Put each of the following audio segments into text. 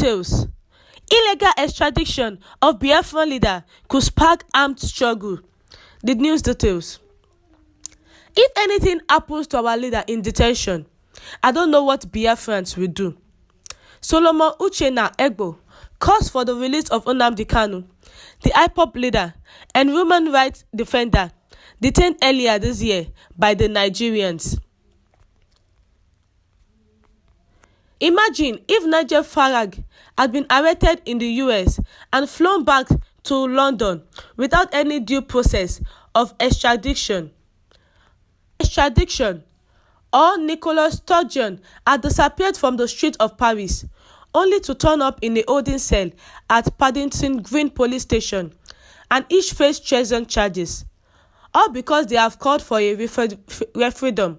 details. Illegal extradition of Biafran leader could spark armed struggle. The news details. If anything happens to our leader in detention, I don't know what Biafrans will do. Solomon Uchenna Egbo calls for the release of Ñnamdi Kanu, the Ipob leader and human rights defender detained earlier this year by the Nigerians. Imagine if Nigel Farage had been arrested in the US and flown back to London without any due process of extradition. Or Nicolas Sturgeon had disappeared from the streets of Paris, only to turn up in a holding cell at Paddington Green Police Station, and each face treason charges, all because they have called for a referendum.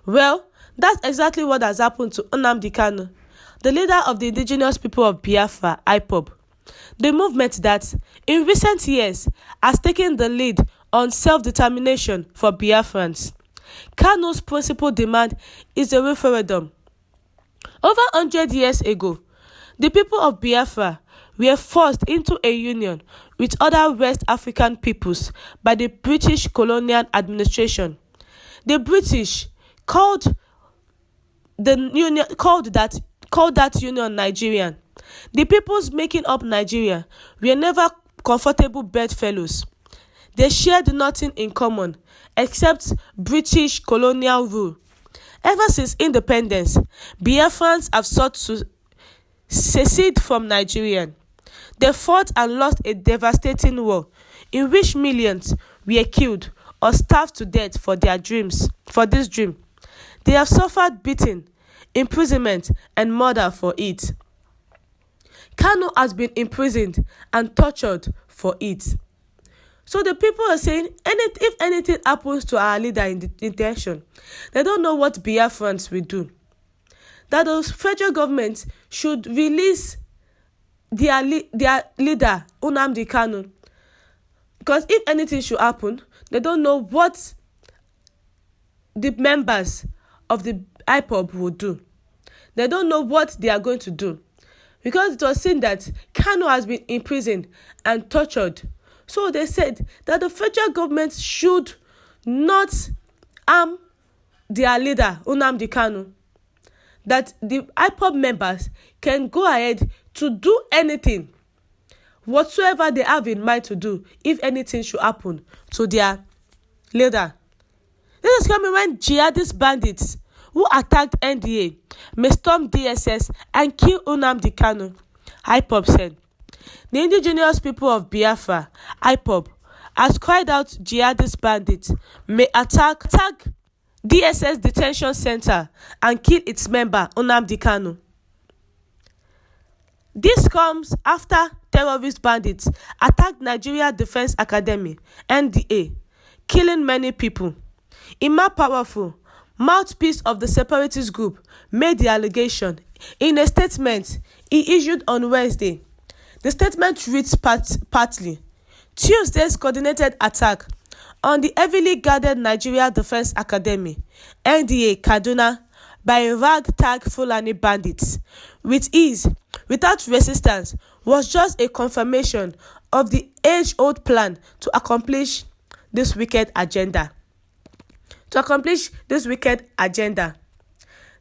Well, that's exactly what has happened to Ñnamdi Kanu, the leader of the indigenous people of Biafra, Ipob, the movement that, in recent years, has taken the lead on self-determination for Biafrans. Kanu's principal demand is a referendum. Over 100 years ago, the people of Biafra were forced into a union with other West African peoples by the British colonial administration. The British called that union Nigerian. The peoples making up Nigeria were never comfortable bedfellows. They shared nothing in common except British colonial rule. Ever since independence, Biafrans have sought to secede from Nigeria. They fought and lost a devastating war in which millions were killed or starved to death for this dream. They have suffered beating, imprisonment, and murder for it. Kanu has been imprisoned and tortured for it. So the people are saying, if anything happens to our leader in detention, they don't know what Biafrans will do. That the federal government should release their leader, Ñnamdi Kanu. Because if anything should happen, they don't know what the members of the Ipob will do. They don't know what they are going to do. Because it was seen that Kanu has been imprisoned and tortured. So they said that the federal government should not harm their leader, Ñnamdi Kanu. That the Ipob members can go ahead to do anything, whatsoever they have in mind to do, if anything should happen to their leader. This is coming when jihadist bandits who attacked NDA may storm DSS and kill Ñnamdi Kanu, Ipob said. The indigenous people of Biafra, Ipob, has cried out jihadist bandits may attack DSS detention center and kill its member, Ñnamdi Kanu. This comes after terrorist bandits attacked Nigeria Defense Academy, NDA, killing many people. Ima Powerful, mouthpiece of the separatist group, made the allegation in a statement he issued on Wednesday. The statement reads partly, Tuesday's coordinated attack on the heavily guarded Nigeria Defense Academy, NDA Kaduna, by ragtag Fulani bandits with ease, without resistance, was just a confirmation of the age-old plan to accomplish this wicked agenda.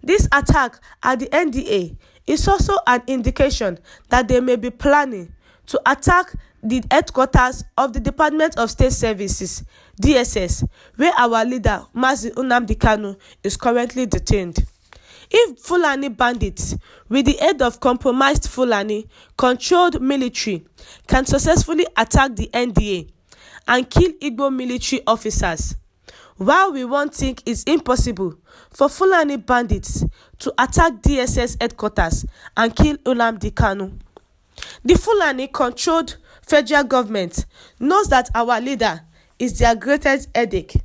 This attack at the NDA is also an indication that they may be planning to attack the headquarters of the Department of State Services, DSS, where our leader, Mazi Ñnamdi Kanu, is currently detained. If Fulani bandits, with the aid of compromised Fulani-controlled military, can successfully attack the NDA and kill Igbo military officers, while we won't think it's impossible for Fulani bandits to attack DSS headquarters and kill Ñnamdi Kanu, the Fulani-controlled federal government knows that our leader is their greatest headache.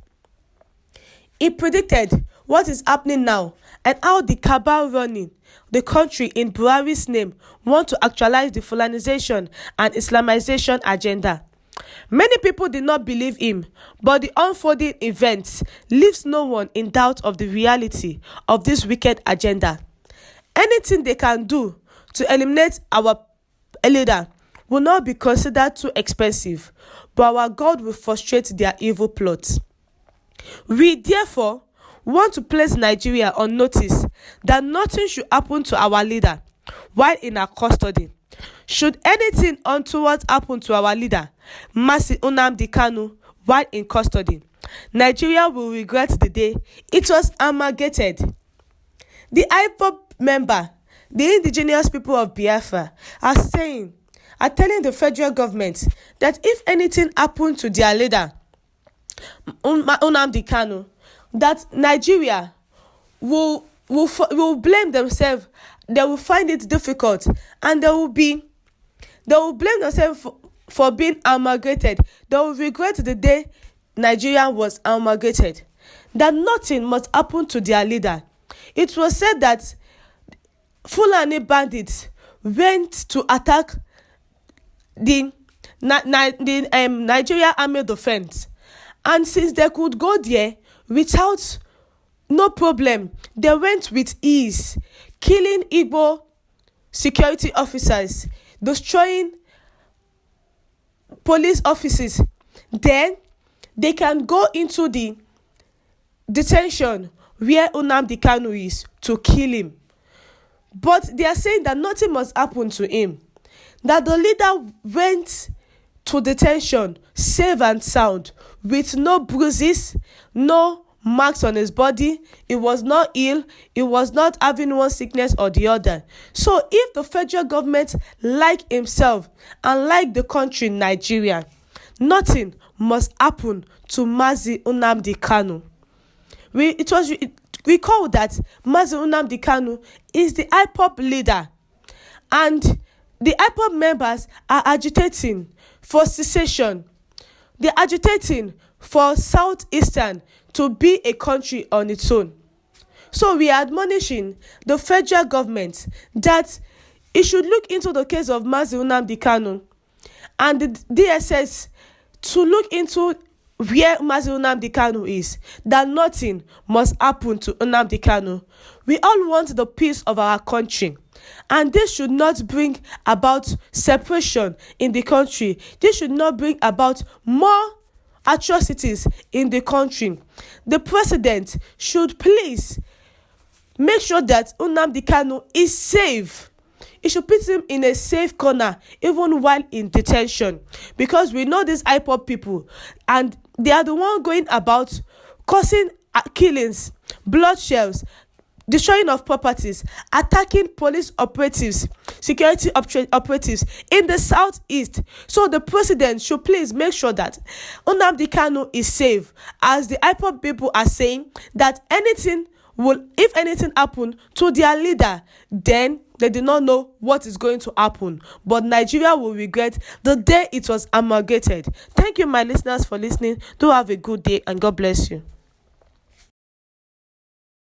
He predicted what is happening now and how the cabal running the country in Buhari's name want to actualize the Fulanization and Islamization agenda. Many people did not believe him, but the unfolding events leaves no one in doubt of the reality of this wicked agenda. Anything they can do to eliminate our leader will not be considered too expensive, but our God will frustrate their evil plots. We therefore want to place Nigeria on notice that nothing should happen to our leader while in our custody. Should anything untoward happen to our leader, Mazi Ñnamdi Kanu, while in custody, Nigeria will regret the day it was amalgamated. The Ipob member, the indigenous people of Biafra, are telling the federal government that if anything happened to their leader, Ñnamdi Kanu, that Nigeria will blame themselves. They will find it difficult, and they will blame themselves for being amalgamated. They will regret the day Nigeria was amalgamated. That nothing must happen to their leader. It was said that Fulani bandits went to attack the Nigeria Army Defense, and since they could go there without no problem, they went with ease, killing Igbo security officers, destroying police offices. Then they can go into the detention where Ñnamdi Kanu is to kill him. But they are saying that nothing must happen to him. That the leader went to detention safe and sound, with no bruises, no marks on his body. He was not ill. He was not having one sickness or the other. So if the federal government like himself and like the country Nigeria, nothing must happen to Mazi Ñnamdi Kanu. We call that Mazi Ñnamdi Kanu is the Ipob leader, and the Ipob members are agitating for secession. They're agitating for Southeastern to be a country on its own. So we are admonishing the federal government that it should look into the case of Mazi Ñnamdi Kanu, and the DSS to look into where Mazi Ñnamdi Kanu is, that nothing must happen to Ñnamdi Kanu. We all want the peace of our country, and this should not bring about separation in the country. This should not bring about more atrocities in the country. The president should please make sure that Ñnamdi Kanu is safe. It should put him in a safe corner even while in detention, because we know these Ipob people, and they are the one going about causing killings, bloodsheds, destroying of properties, attacking police operatives, security operatives in the southeast. So the president should please make sure that Ñnamdi Kanu is safe, as the Ipob people are saying that if anything happen to their leader, then they do not know what is going to happen. But Nigeria will regret the day it was amalgamated. Thank you, my listeners, for listening. Do have a good day, and God bless you.